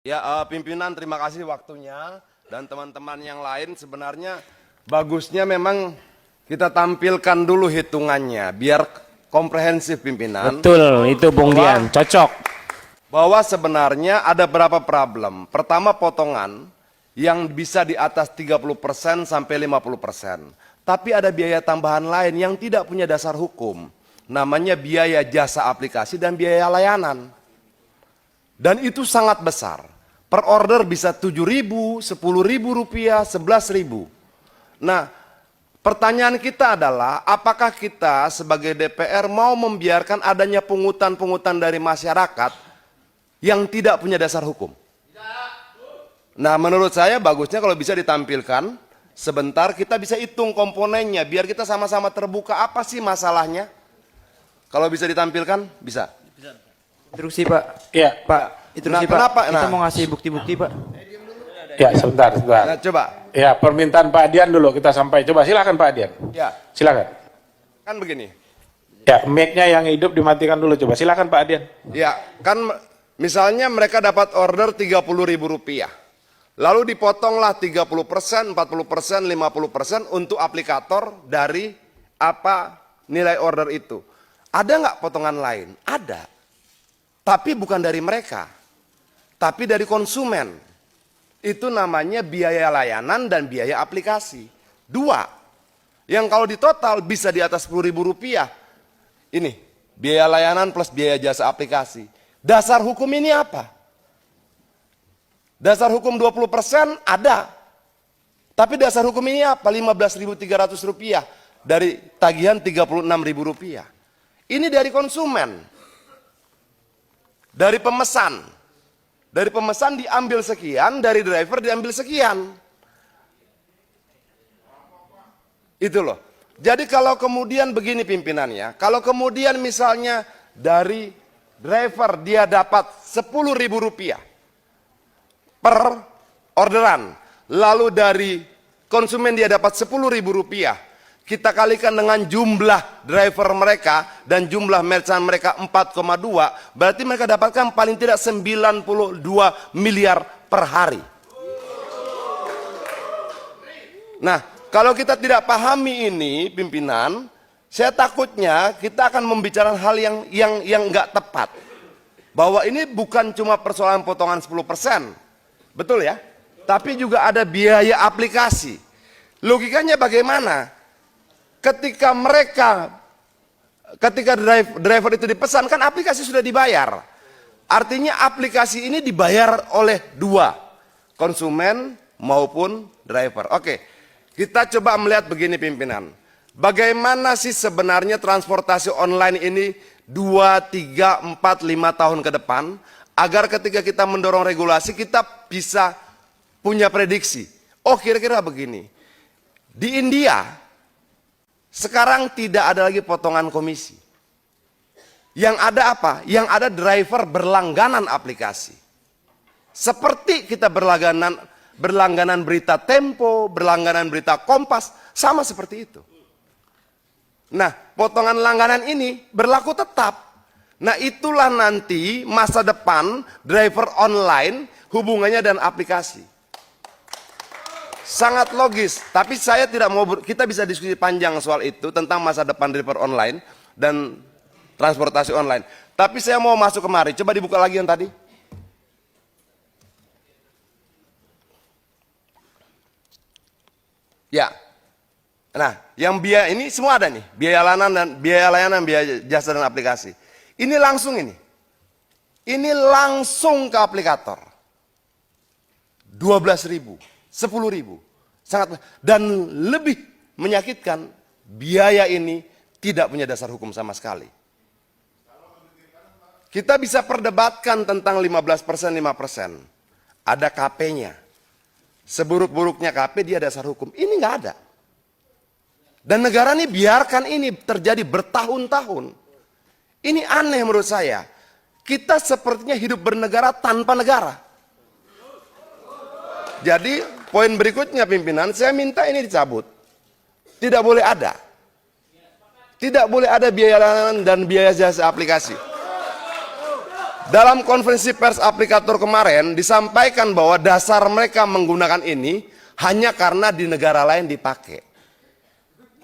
Ya, pimpinan terima kasih waktunya dan teman-teman yang lain. Sebenarnya bagusnya memang kita tampilkan dulu hitungannya biar komprehensif pimpinan. Betul, itu Bung Dian, cocok. Bahwa sebenarnya ada berapa problem. Pertama, potongan yang bisa di atas 30% sampai 50%. Tapi ada biaya tambahan lain yang tidak punya dasar hukum. Namanya biaya jasa aplikasi dan biaya layanan. Dan itu sangat besar. Per order bisa 7.000, 10.000 rupiah, 11.000. Nah, pertanyaan kita adalah apakah kita sebagai DPR mau membiarkan adanya pungutan-pungutan dari masyarakat yang tidak punya dasar hukum? Nah, menurut saya bagusnya kalau bisa ditampilkan sebentar, kita bisa hitung komponennya biar kita sama-sama terbuka apa sih masalahnya. Kalau bisa ditampilkan, bisa. Instruksi Pak. Ya, Pak. Instruksi Pak. kenapa? Kita Nah. mau ngasih bukti-bukti Pak. Ya, sebentar. Nah, coba. Ya, permintaan Pak Dian dulu kita sampai. Coba silakan Pak Dian. Ya, Silakan. kan begini. Ya, mic-nya yang hidup dimatikan dulu. Coba silakan Pak Dian. Ya, kan misalnya mereka dapat order 30.000 rupiah. Lalu dipotonglah 30%, 40%, 50% untuk aplikator dari apa nilai order itu. Ada nggak potongan lain? Ada. Tapi bukan dari mereka. Tapi dari konsumen. Itu namanya biaya layanan dan biaya aplikasi. Dua. Yang kalau ditotal bisa di atas 10.000 rupiah. Ini, biaya layanan plus biaya jasa aplikasi. Dasar hukum ini apa? Dasar hukum 20% ada. Tapi dasar hukum ini apa? 15.300 rupiah. Dari tagihan 36.000 rupiah. Ini dari konsumen. Dari pemesan. Dari pemesan diambil sekian, dari driver diambil sekian. Itu loh. Jadi kalau kemudian begini pimpinannya, kalau kemudian misalnya dari driver dia dapat 10.000 rupiah per orderan, lalu dari konsumen dia dapat 10.000 rupiah, kita kalikan dengan jumlah driver mereka dan jumlah merchant mereka 4,2, berarti mereka dapatkan paling tidak 92 miliar per hari. Nah, kalau kita tidak pahami ini pimpinan, saya takutnya kita akan membicarakan hal yang nggak tepat. Bahwa ini bukan cuma persoalan potongan 10%, betul ya? Tapi juga ada biaya aplikasi. Logikanya bagaimana? Ketika driver itu dipesan, kan aplikasi sudah dibayar. Artinya aplikasi ini dibayar oleh dua, konsumen maupun driver. Oke, kita coba melihat begini pimpinan. Bagaimana sih sebenarnya transportasi online ini 2, 3, 4, 5 tahun ke depan, agar ketika kita mendorong regulasi kita bisa punya prediksi. Oh, kira-kira begini. Di India sekarang tidak ada lagi potongan komisi. Yang ada apa? Yang ada driver berlangganan aplikasi. Seperti kita berlangganan berita Tempo, berlangganan berita Kompas, sama seperti itu. Nah, potongan langganan ini berlaku tetap. Nah, itulah nanti masa depan driver online hubungannya dan aplikasi. Sangat logis, tapi saya tidak mau, kita bisa diskusi panjang soal itu tentang masa depan driver online dan transportasi online. Tapi saya mau masuk kemari, coba dibuka lagi yang tadi. Ya, nah yang biaya ini semua ada nih, biaya layanan, biaya jasa dan aplikasi. Ini langsung ini langsung ke aplikator. 12.000. 10.000, sangat, dan lebih menyakitkan, biaya ini tidak punya dasar hukum sama sekali. Kita bisa perdebatkan tentang 15%, 5%. Ada KP-nya. Seburuk-buruknya KP dia dasar hukum. Ini nggak ada. Dan negara ini biarkan ini terjadi bertahun-tahun. Ini aneh menurut saya. Kita sepertinya hidup bernegara tanpa negara. Jadi poin berikutnya pimpinan, saya minta ini dicabut. Tidak boleh ada. Tidak boleh ada biaya layanan dan biaya jasa aplikasi. Dalam konferensi pers aplikator kemarin disampaikan bahwa dasar mereka menggunakan ini hanya karena di negara lain dipakai.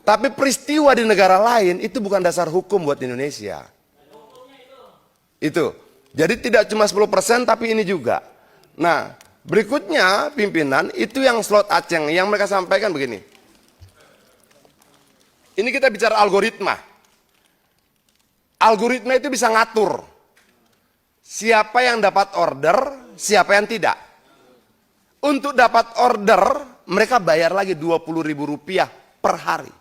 Tapi peristiwa di negara lain itu bukan dasar hukum buat Indonesia. Itu. Jadi tidak cuma 10% tapi ini juga. Nah, berikutnya pimpinan itu yang slot Aceng yang mereka sampaikan begini. Ini kita bicara algoritma. Algoritma itu bisa ngatur siapa yang dapat order, siapa yang tidak. Untuk dapat order, mereka bayar lagi Rp20.000 per hari.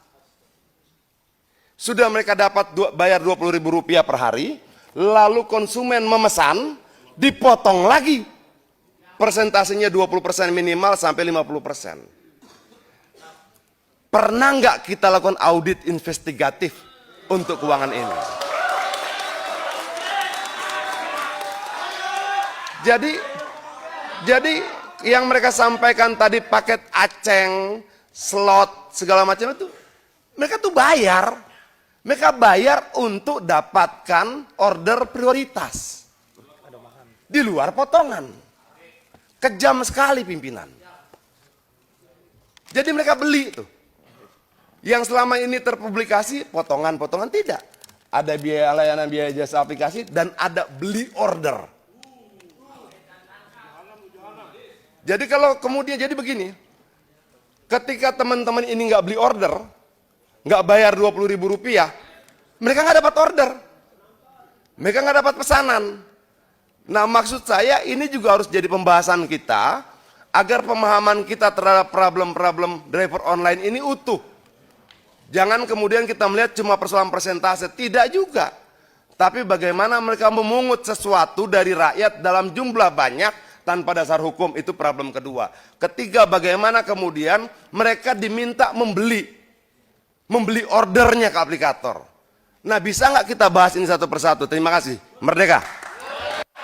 Sudah mereka dapat bayar Rp20.000 per hari, lalu konsumen memesan, dipotong lagi. Persentasenya 20% minimal sampai 50%. Pernah nggak kita lakukan audit investigatif untuk keuangan ini? Jadi yang mereka sampaikan tadi paket Aceng, slot, segala macam itu, mereka tuh bayar. Mereka bayar untuk dapatkan order prioritas. Di luar potongan. Kejam sekali pimpinan. Jadi mereka beli tuh. Yang selama ini terpublikasi, potongan-potongan tidak. Ada biaya layanan, biaya jasa aplikasi, dan ada beli order. Jadi kalau kemudian jadi begini, ketika teman-teman ini nggak beli order, nggak bayar Rp20.000, mereka nggak dapat order, mereka nggak dapat pesanan. Nah, maksud saya ini juga harus jadi pembahasan kita agar pemahaman kita terhadap problem-problem driver online ini utuh. Jangan kemudian kita melihat cuma persoalan persentase, tidak juga. Tapi bagaimana mereka memungut sesuatu dari rakyat dalam jumlah banyak tanpa dasar hukum, itu problem kedua. Ketiga, bagaimana kemudian mereka diminta membeli ordernya ke aplikator. Nah, bisa nggak kita bahas ini satu persatu? Terima kasih. Merdeka.